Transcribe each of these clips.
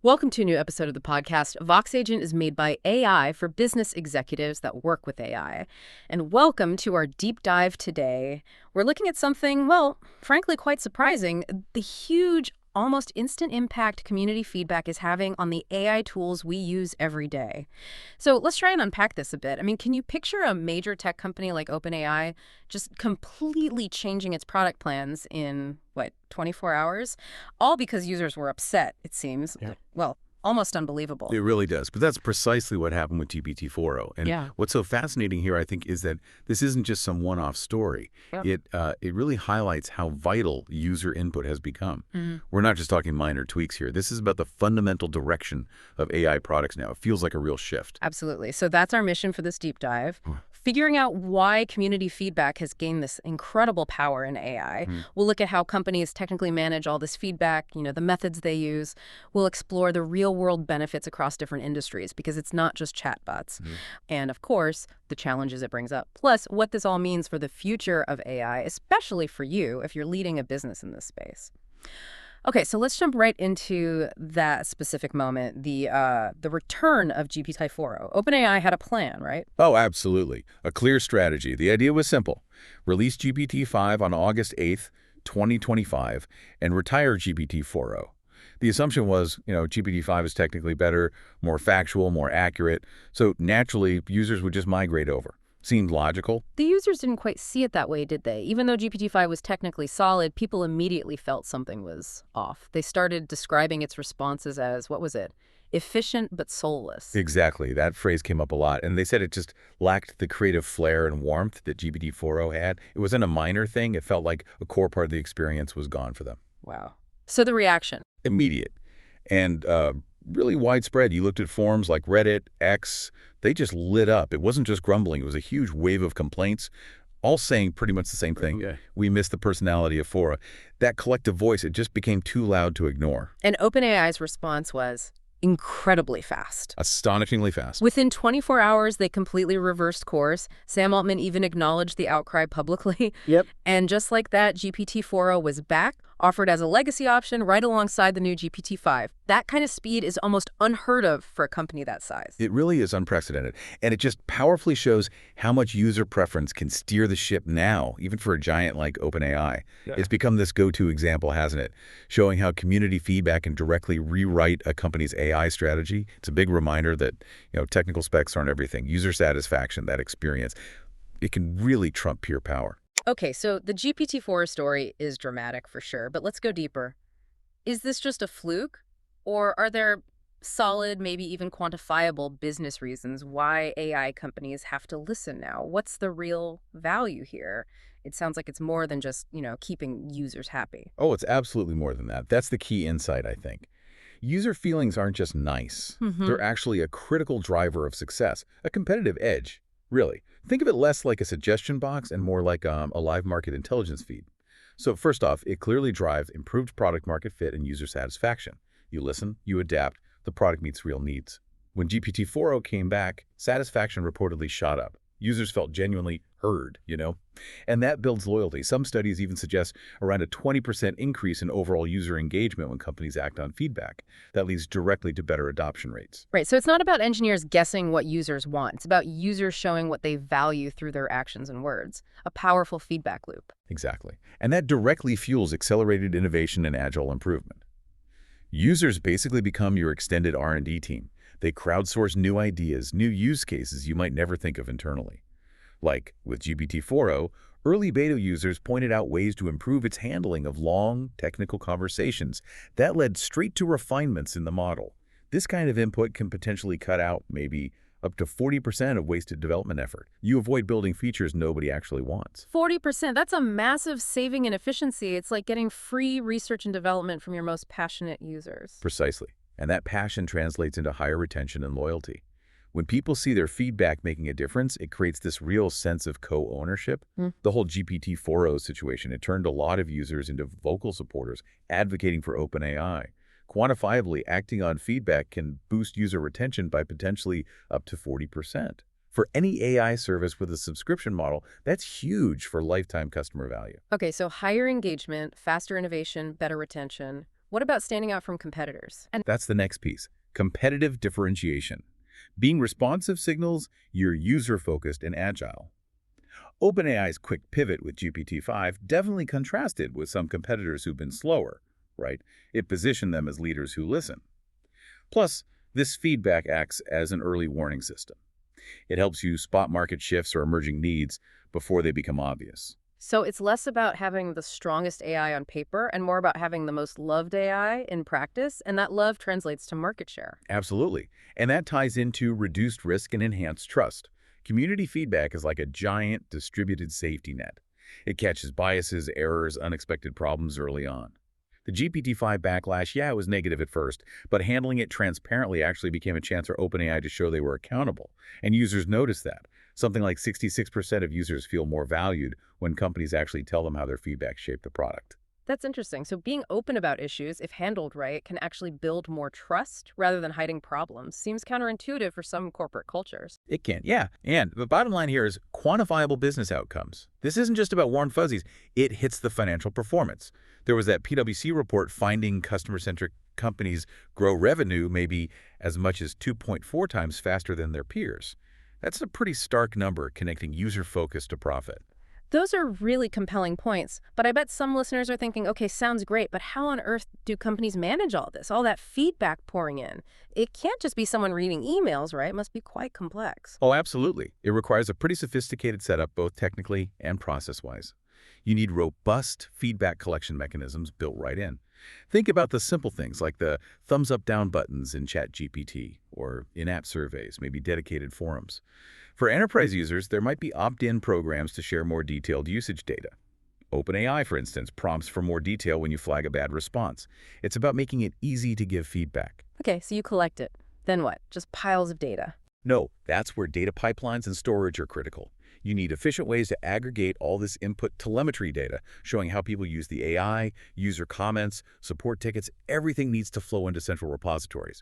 Welcome to a new episode of the podcast. Vox Agent is made by AI for business executives that work with AI. And welcome to our deep dive today. We're looking at something, well, frankly, quite surprising, the huge, almost instant impact community feedback is having on the AI tools we use every day. So let's try and unpack this a bit. I mean, can you picture a major tech company like OpenAI just completely changing its product plans in, 24 hours? All because users were upset, it seems. Yeah. Well, almost unbelievable. It really does. But that's precisely what happened with GPT-4o. And what's so fascinating here, I think, is that this isn't just some one-off story. It really highlights how vital user input has become. We're not just talking minor tweaks here. This is about the fundamental direction of AI products now. It feels like a real shift. Absolutely. So that's our mission for this deep dive. Figuring out why community feedback has gained this incredible power in AI. We'll look at how companies technically manage all this feedback, the methods they use. We'll explore the real-world benefits across different industries because it's not just chatbots. And, of course, the challenges it brings up. Plus, what this all means for the future of AI, especially for you if you're leading a business in this space. Okay, so let's jump right into that specific moment, the return of GPT-4o. OpenAI had a plan, right? Oh, absolutely. A clear strategy. The idea was simple. Release GPT-5 on August 8th, 2025, and retire GPT-4o. The assumption was, GPT-5 is technically better, more factual, more accurate, so naturally, users would just migrate over. Seemed logical. The users didn't quite see it that way, did they? Even though GPT-5 was technically solid, people immediately felt something was off. They started describing its responses as, what was it? Efficient but soulless. Exactly. That phrase came up a lot. And they said it just lacked the creative flair and warmth that GPT-4o had. It wasn't a minor thing. It felt like a core part of the experience was gone for them. Wow. So the reaction? Immediate. And really widespread. You looked at forums like Reddit, X, they just lit up. It wasn't just grumbling. It was a huge wave of complaints, all saying pretty much the same thing. We miss the personality of 4o. That collective voice, it just became too loud to ignore. And OpenAI's response was incredibly fast. Astonishingly fast. Within 24 hours, they completely reversed course. Sam Altman even acknowledged the outcry publicly. And just like that, GPT-4o was back, offered as a legacy option right alongside the new GPT-5. That kind of speed is almost unheard of for a company that size. It really is unprecedented. And it just powerfully shows how much user preference can steer the ship now, even for a giant like OpenAI. It's become this go-to example, hasn't it? Showing how community feedback can directly rewrite a company's AI strategy. It's a big reminder that, technical specs aren't everything. User satisfaction, that experience, it can really trump pure power. Okay, so the GPT-4 story is dramatic for sure, but let's go deeper. Is this just a fluke, or are there solid, maybe even quantifiable business reasons why AI companies have to listen now? What's the real value here? It sounds like it's more than just, keeping users happy. Oh, it's absolutely more than that. That's the key insight, I think. User feelings aren't just nice. They're actually a critical driver of success, a competitive edge, really. Think of it less like a suggestion box and more like a live market intelligence feed. So first off, it clearly drives improved product market fit and user satisfaction. You listen, you adapt, the product meets real needs. When GPT-4o came back, satisfaction reportedly shot up. Users felt genuinely heard, And that builds loyalty. Some studies even suggest around a 20% increase in overall user engagement when companies act on feedback. That leads directly to better adoption rates. Right, so it's not about engineers guessing what users want. It's about users showing what they value through their actions and words. A powerful feedback loop. Exactly. And that directly fuels accelerated innovation and agile improvement. Users basically become your extended R&D team. They crowdsource new ideas, new use cases you might never think of internally. Like with GPT-4o, early beta users pointed out ways to improve its handling of long, technical conversations. That led straight to refinements in the model. This kind of input can potentially cut out maybe up to 40% of wasted development effort. You avoid building features nobody actually wants. 40%, that's a massive saving in efficiency. It's like getting free research and development from your most passionate users. Precisely. And that passion translates into higher retention and loyalty. When people see their feedback making a difference, it creates this real sense of co-ownership. The whole GPT-4o situation, it turned a lot of users into vocal supporters advocating for OpenAI. Quantifiably, acting on feedback can boost user retention by potentially up to 40%. For any AI service with a subscription model, that's huge for lifetime customer value. Okay, so higher engagement, faster innovation, better retention. What about standing out from competitors? And That's the next piece. Competitive differentiation. Being responsive signals you're user-focused and agile. OpenAI's quick pivot with GPT-5 definitely contrasted with some competitors who've been slower, right? It positioned them as leaders who listen. Plus, this feedback acts as an early warning system. It helps you spot market shifts or emerging needs before they become obvious. so it's less about having the strongest AI on paper and more about having the most loved AI in practice, and that love translates to market share. Absolutely. And that ties into reduced risk and enhanced trust. Community feedback is like a giant distributed safety net. It catches biases, errors, unexpected problems early on. The GPT-5 backlash, yeah, it was negative at first, but handling it transparently actually became a chance for OpenAI to show they were accountable. And users noticed that. Something like 66% of users feel more valued when companies actually tell them how their feedback shaped the product. That's interesting. So being open about issues, if handled right, can actually build more trust rather than hiding problems. Seems counterintuitive for some corporate cultures. It can, yeah. And the bottom line here is quantifiable business outcomes. This isn't just about warm fuzzies. It hits the financial performance. There was that PwC report finding customer-centric companies grow revenue maybe as much as 2.4 times faster than their peers. That's a pretty stark number connecting user focus to profit. Those are really compelling points, but I bet some listeners are thinking, okay, sounds great, but how on earth do companies manage all this, all that feedback pouring in? It can't just be someone reading emails, right? It must be quite complex. Oh, absolutely. It requires a pretty sophisticated setup both technically and process-wise. You need robust feedback collection mechanisms built right in. Think about the simple things like the thumbs-up-down buttons in ChatGPT or in-app surveys, maybe dedicated forums. For enterprise users, there might be opt-in programs to share more detailed usage data. OpenAI, for instance, prompts for more detail when you flag a bad response. It's about making it easy to give feedback. Okay, so you collect it. Then what? Just piles of data. No, that's where data pipelines and storage are critical. You need efficient ways to aggregate all this input telemetry data, showing how people use the AI, user comments, support tickets. Everything needs to flow into central repositories.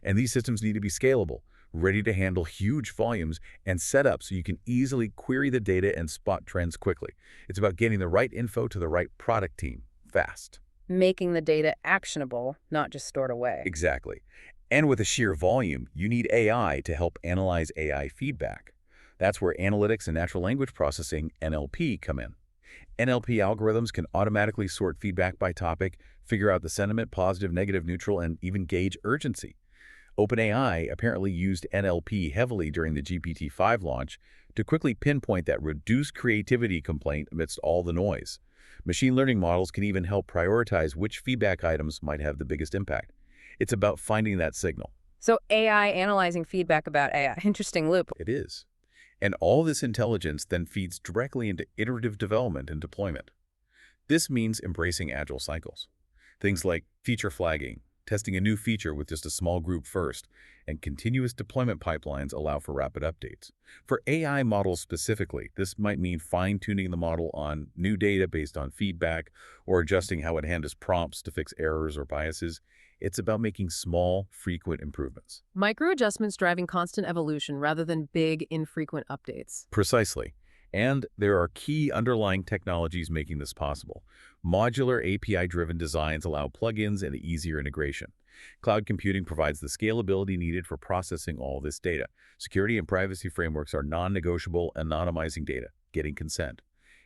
And these systems need to be scalable, ready to handle huge volumes, and set up so you can easily query the data and spot trends quickly. It's about getting the right info to the right product team fast. Making the data actionable, not just stored away. Exactly. And with a sheer volume, you need AI to help analyze AI feedback. That's where analytics and natural language processing, NLP, come in. NLP algorithms can automatically sort feedback by topic, figure out the sentiment, positive, negative, neutral, and even gauge urgency. OpenAI apparently used NLP heavily during the GPT-5 launch to quickly pinpoint that reduced creativity complaint amidst all the noise. Machine learning models can even help prioritize which feedback items might have the biggest impact. It's about finding that signal. So AI analyzing feedback about AI. Interesting loop. It is. And all this intelligence then feeds directly into iterative development and deployment. This means embracing agile cycles. Things like feature flagging, testing a new feature with just a small group first, and continuous deployment pipelines allow for rapid updates. For AI models specifically, this might mean fine-tuning the model on new data based on feedback or adjusting how it handles prompts to fix errors or biases. It's about making small, frequent improvements. Micro adjustments driving constant evolution rather than big, infrequent updates. Precisely. And there are key underlying technologies making this possible. Modular API-driven designs allow plugins and easier integration. Cloud computing provides the scalability needed for processing all this data. Security and privacy frameworks are non-negotiable, anonymizing data, getting consent.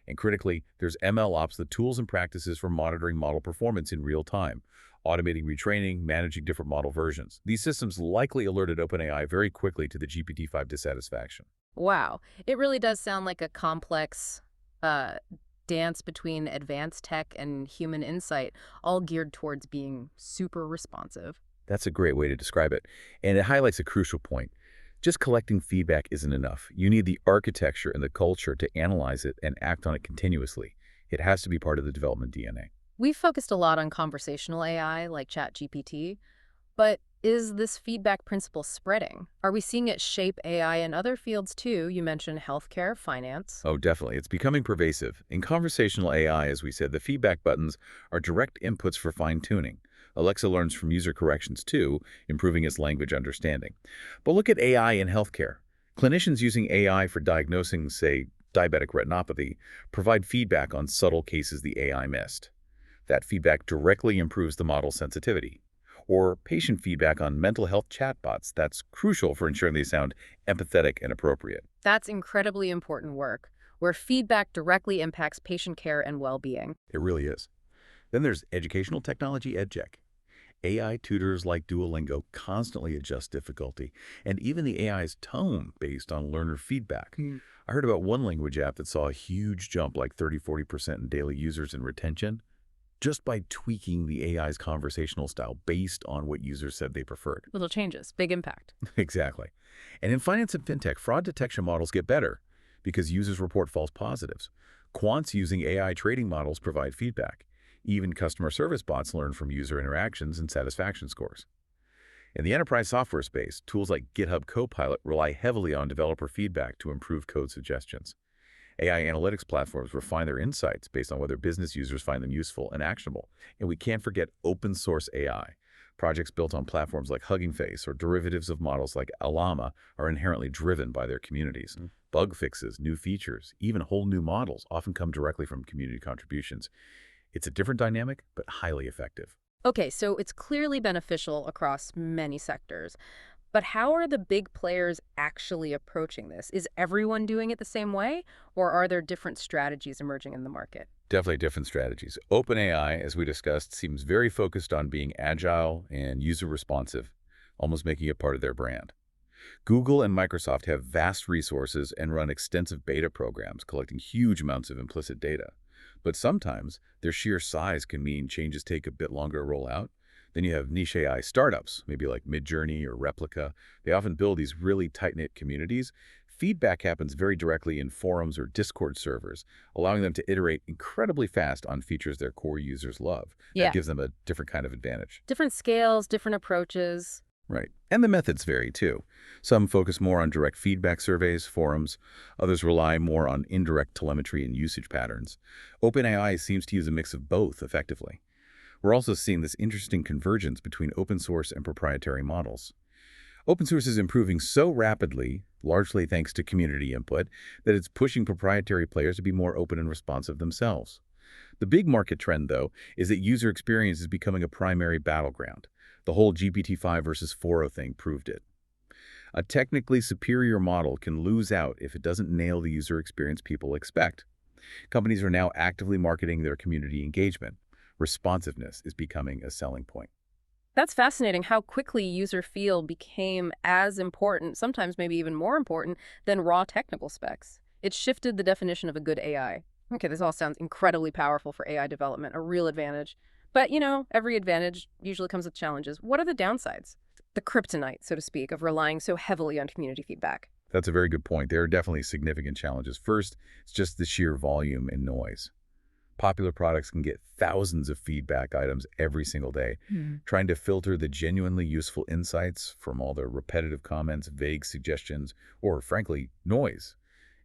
And critically, there's MLOps, the tools and practices for monitoring model performance in real time, automating retraining, managing different model versions. These systems likely alerted OpenAI very quickly to the GPT-5 dissatisfaction. Wow. It really does sound like a complex dance between advanced tech and human insight, all geared towards being super responsive. That's a great way to describe it. And it highlights a crucial point. Just collecting feedback isn't enough. You need the architecture and the culture to analyze it and act on it continuously. It has to be part of the development DNA. We've focused a lot on conversational AI like ChatGPT, but is this feedback principle spreading? Are we seeing it shape AI in other fields too? You mentioned healthcare, finance. Oh, definitely. It's becoming pervasive. In conversational AI, as we said, the feedback buttons are direct inputs for fine-tuning. Alexa learns from user corrections too, improving its language understanding. But look at AI in healthcare. Clinicians using AI for diagnosing, say, diabetic retinopathy, provide feedback on subtle cases the AI missed. That feedback directly improves the model's sensitivity. Or patient feedback on mental health chatbots. That's crucial for ensuring they sound empathetic and appropriate. That's incredibly important work, where feedback directly impacts patient care and well-being. It really is. Then there's educational technology EdCheck. AI tutors like Duolingo constantly adjust difficulty, and even the AI's tone based on learner feedback. I heard about one language app that saw a huge jump, like 30–40% in daily users and retention, just by tweaking the AI's conversational style based on what users said they preferred. Little changes, big impact. Exactly. And in finance and fintech, fraud detection models get better because users report false positives. Quants using AI trading models provide feedback. Even customer service bots learn from user interactions and satisfaction scores. In the enterprise software space, tools like GitHub Copilot rely heavily on developer feedback to improve code suggestions. AI analytics platforms refine their insights based on whether business users find them useful and actionable. And we can't forget open source AI. Projects built on platforms like Hugging Face or derivatives of models like Llama are inherently driven by their communities. Bug fixes, new features, even whole new models often come directly from community contributions. It's a different dynamic, but highly effective. Okay, so it's clearly beneficial across many sectors. But how are the big players actually approaching this? Is everyone doing it the same way, or are there different strategies emerging in the market? Definitely different strategies. OpenAI, as we discussed, seems very focused on being agile and user-responsive, almost making it part of their brand. Google and Microsoft have vast resources and run extensive beta programs, collecting huge amounts of implicit data. But sometimes their sheer size can mean changes take a bit longer to roll out. Then you have niche AI startups, maybe like Midjourney or Replica. They often build these really tight-knit communities. Feedback happens very directly in forums or Discord servers, allowing them to iterate incredibly fast on features their core users love. That gives them a different kind of advantage. Different scales, different approaches. Right. And the methods vary, too. Some focus more on direct feedback surveys, forums. Others rely more on indirect telemetry and usage patterns. OpenAI seems to use a mix of both effectively. We're also seeing this interesting convergence between open source and proprietary models. Open source is improving so rapidly, largely thanks to community input, that it's pushing proprietary players to be more open and responsive themselves. The big market trend, though, is that user experience is becoming a primary battleground. The whole GPT-5 versus 4o thing proved it. A technically superior model can lose out if it doesn't nail the user experience people expect. Companies are now actively marketing their community engagement. Responsiveness is becoming a selling point. That's fascinating how quickly user feel became as important, sometimes maybe even more important, than raw technical specs. It shifted the definition of a good AI. Okay, this all sounds incredibly powerful for AI development, a real advantage. But, every advantage usually comes with challenges. What are the downsides? The kryptonite, so to speak, of relying so heavily on community feedback. That's a very good point. There are definitely significant challenges. First, it's just the sheer volume and noise. Popular products can get thousands of feedback items every single day. Trying to filter the genuinely useful insights from all the repetitive comments, vague suggestions, or, frankly, noise.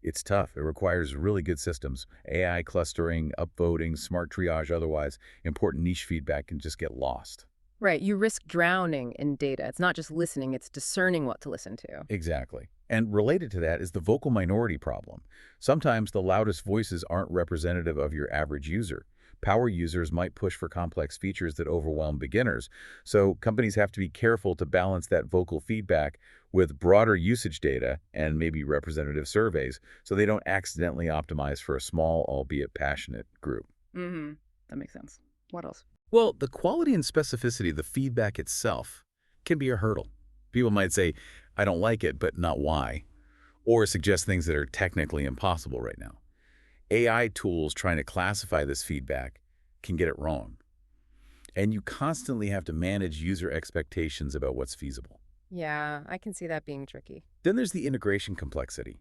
It's tough. It requires really good systems. AI clustering, upvoting, smart triage, otherwise, important niche feedback can just get lost. Right, you risk drowning in data. It's not just listening, it's discerning what to listen to. Exactly. And related to that is the vocal minority problem. Sometimes the loudest voices aren't representative of your average user. Power users might push for complex features that overwhelm beginners. So companies have to be careful to balance that vocal feedback with broader usage data and maybe representative surveys so they don't accidentally optimize for a small, albeit passionate group. That makes sense. What else? Well, the quality and specificity of the feedback itself can be a hurdle. People might say, I don't like it, but not why, or suggest things that are technically impossible right now. AI tools trying to classify this feedback can get it wrong. And you constantly have to manage user expectations about what's feasible. Yeah, I can see that being tricky. Then there's the integration complexity.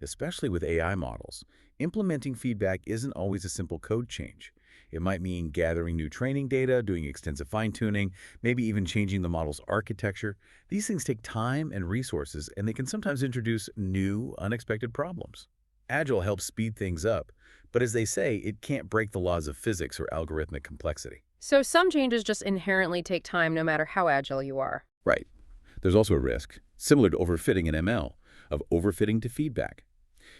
Especially with AI models, implementing feedback isn't always a simple code change. It might mean gathering new training data, doing extensive fine-tuning, maybe even changing the model's architecture. These things take time and resources, and they can sometimes introduce new, unexpected problems. Agile helps speed things up, but as they say, it can't break the laws of physics or algorithmic complexity. So some changes just inherently take time no matter how agile you are. Right. There's also a risk, similar to overfitting in ML, of overfitting to feedback.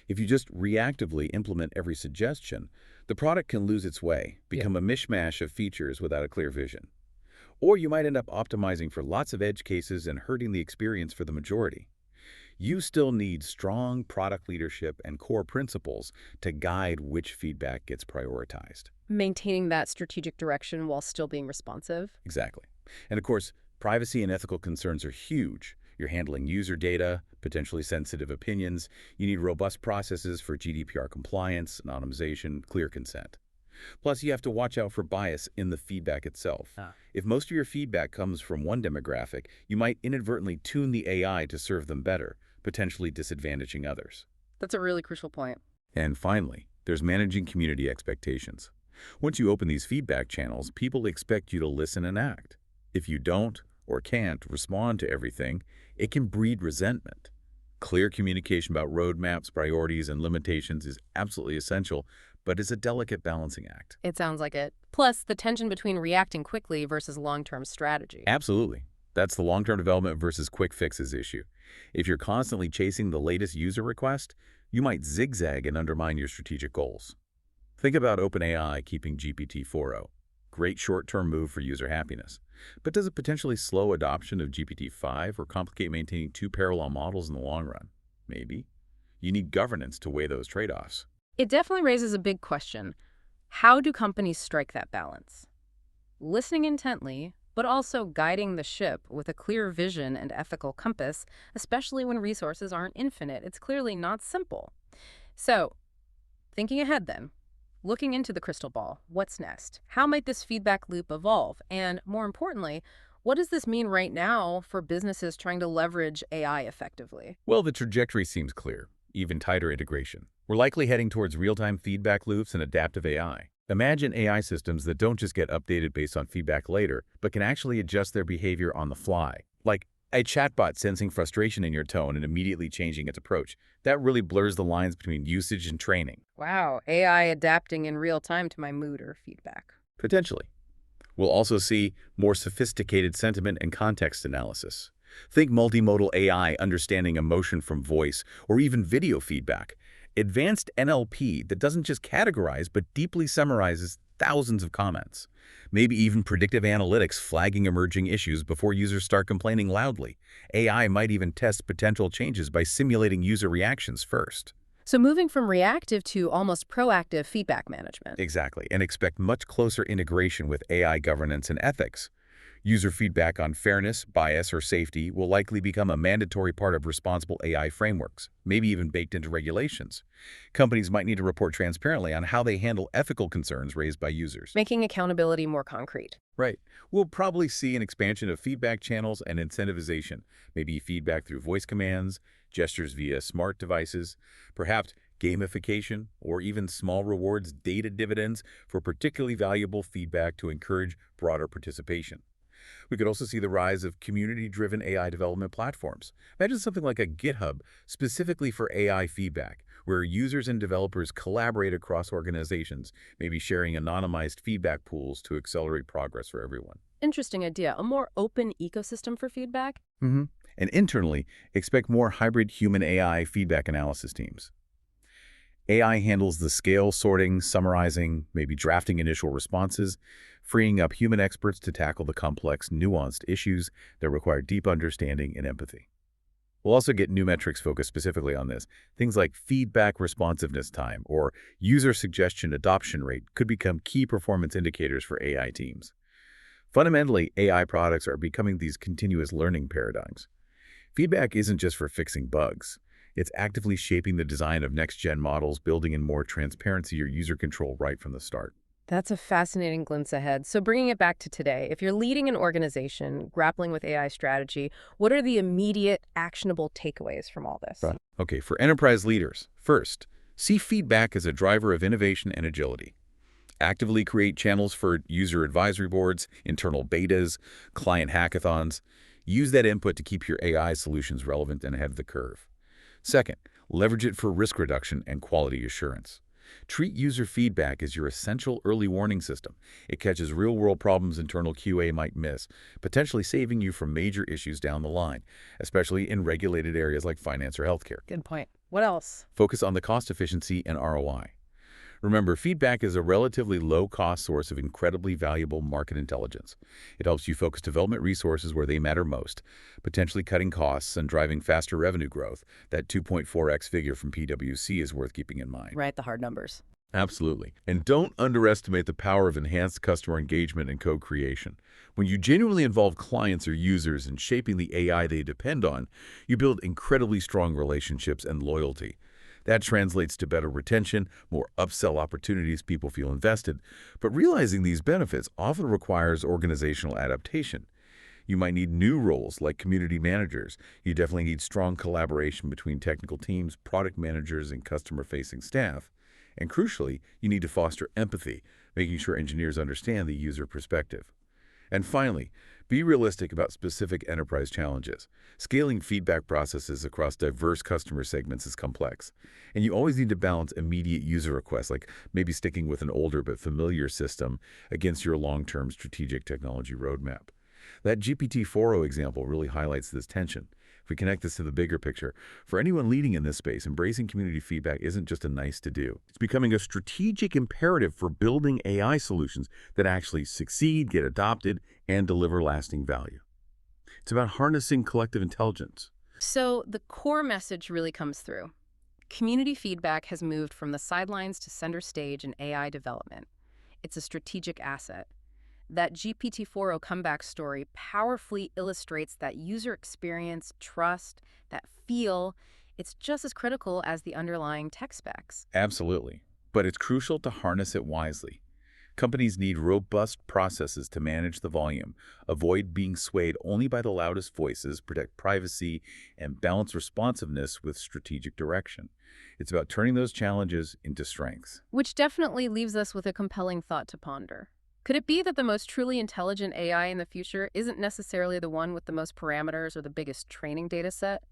If you just reactively implement every suggestion, the product can lose its way, become a mishmash of features without a clear vision. Or you might end up optimizing for lots of edge cases and hurting the experience for the majority. You still need strong product leadership and core principles to guide which feedback gets prioritized. Maintaining that strategic direction while still being responsive. Exactly. And of course, privacy and ethical concerns are huge. You're handling user data, potentially sensitive opinions. You need robust processes for GDPR compliance, anonymization, clear consent. Plus, you have to watch out for bias in the feedback itself. If most of your feedback comes from one demographic, you might inadvertently tune the AI to serve them better, potentially disadvantaging others. That's a really crucial point. And finally, there's managing community expectations. Once you open these feedback channels, people expect you to listen and act. If you don't or can't respond to everything, it can breed resentment. Clear communication about roadmaps, priorities, and limitations is absolutely essential, but it's a delicate balancing act. It sounds like it. Plus, the tension between reacting quickly versus long-term strategy. Absolutely. That's the long-term development versus quick fixes issue. If you're constantly chasing the latest user request, you might zigzag and undermine your strategic goals. Think about OpenAI keeping GPT-4o. Great short-term move for user happiness. But does it potentially slow adoption of GPT-5 or complicate maintaining two parallel models in the long run? Maybe. You need governance to weigh those trade-offs. It definitely raises a big question. How do companies strike that balance? Listening intently, but also guiding the ship with a clear vision and ethical compass, especially when resources aren't infinite. It's clearly not simple. So, thinking ahead then, looking into the crystal ball, what's next? How might this feedback loop evolve? And more importantly, what does this mean right now for businesses trying to leverage AI effectively? Well, the trajectory seems clear. Even tighter integration. We're likely heading towards real-time feedback loops and adaptive AI. Imagine AI systems that don't just get updated based on feedback later, but can actually adjust their behavior on the fly. Like a chatbot sensing frustration in your tone and immediately changing its approach. That really blurs the lines between usage and training. Wow, AI adapting in real time to my mood or feedback. Potentially. We'll also see more sophisticated sentiment and context analysis. Think multimodal AI understanding emotion from voice or even video feedback. Advanced NLP that doesn't just categorize but deeply summarizes thousands of comments. Maybe even predictive analytics flagging emerging issues before users start complaining loudly. AI might even test potential changes by simulating user reactions first. So moving from reactive to almost proactive feedback management. Exactly, and expect much closer integration with AI governance and ethics. User feedback on fairness, bias, or safety will likely become a mandatory part of responsible AI frameworks, maybe even baked into regulations. Companies might need to report transparently on how they handle ethical concerns raised by users. Making accountability more concrete. Right. We'll probably see an expansion of feedback channels and incentivization, maybe feedback through voice commands, gestures via smart devices, perhaps gamification, or even small rewards data dividends for particularly valuable feedback to encourage broader participation. We could also see the rise of community-driven AI development platforms. Imagine something like a GitHub specifically for AI feedback, where users and developers collaborate across organizations, maybe sharing anonymized feedback pools to accelerate progress for everyone. Interesting idea. A more open ecosystem for feedback? And internally, expect more hybrid human-AI feedback analysis teams. AI handles the scale, sorting, summarizing, maybe drafting initial responses, freeing up human experts to tackle the complex, nuanced issues that require deep understanding and empathy. We'll also get new metrics focused specifically on this. Things like feedback responsiveness time or user suggestion adoption rate could become key performance indicators for AI teams. Fundamentally, AI products are becoming these continuous learning paradigms. Feedback isn't just for fixing bugs. It's actively shaping the design of next-gen models, building in more transparency or user control right from the start. That's a fascinating glimpse ahead. So bringing it back to today, if you're leading an organization grappling with AI strategy, what are the immediate, actionable takeaways from all this? Okay, for enterprise leaders, first, see feedback as a driver of innovation and agility. Actively create channels for user advisory boards, internal betas, client hackathons. Use that input to keep your AI solutions relevant and ahead of the curve. Second, leverage it for risk reduction and quality assurance. Treat user feedback as your essential early warning system. It catches real-world problems internal QA might miss, potentially saving you from major issues down the line, especially in regulated areas like finance or healthcare. Good point. What else? Focus on the cost efficiency and ROI. Remember, feedback is a relatively low-cost source of incredibly valuable market intelligence. It helps you focus development resources where they matter most, potentially cutting costs and driving faster revenue growth. That 2.4x figure from PwC is worth keeping in mind. Right, the hard numbers. Absolutely. And don't underestimate the power of enhanced customer engagement and co-creation. When you genuinely involve clients or users in shaping the AI they depend on, you build incredibly strong relationships and loyalty. That translates to better retention, more upsell opportunities, people feel invested. But realizing these benefits often requires organizational adaptation. You might need new roles like community managers. You definitely need strong collaboration between technical teams, product managers, and customer-facing staff. And crucially, you need to foster empathy, making sure engineers understand the user perspective. And finally, be realistic about specific enterprise challenges. Scaling feedback processes across diverse customer segments is complex, and you always need to balance immediate user requests, like maybe sticking with an older but familiar system, against your long-term strategic technology roadmap. That GPT-4o example really highlights this tension. If we connect this to the bigger picture, for anyone leading in this space, embracing community feedback isn't just a nice-to-do. It's becoming a strategic imperative for building AI solutions that actually succeed, get adopted, and deliver lasting value. It's about harnessing collective intelligence. So the core message really comes through. Community feedback has moved from the sidelines to center stage in AI development. It's a strategic asset. That GPT-4o comeback story powerfully illustrates that user experience, trust, that feel. It's just as critical as the underlying tech specs. Absolutely. But it's crucial to harness it wisely. Companies need robust processes to manage the volume, avoid being swayed only by the loudest voices, protect privacy, and balance responsiveness with strategic direction. It's about turning those challenges into strengths. Which definitely leaves us with a compelling thought to ponder. Could it be that the most truly intelligent AI in the future isn't necessarily the one with the most parameters or the biggest training data set,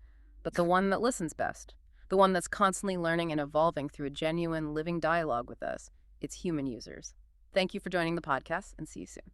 but the one that listens best? The one that's constantly learning and evolving through a genuine, living dialogue with us, its human users. Thank you for joining the podcast, and see you soon.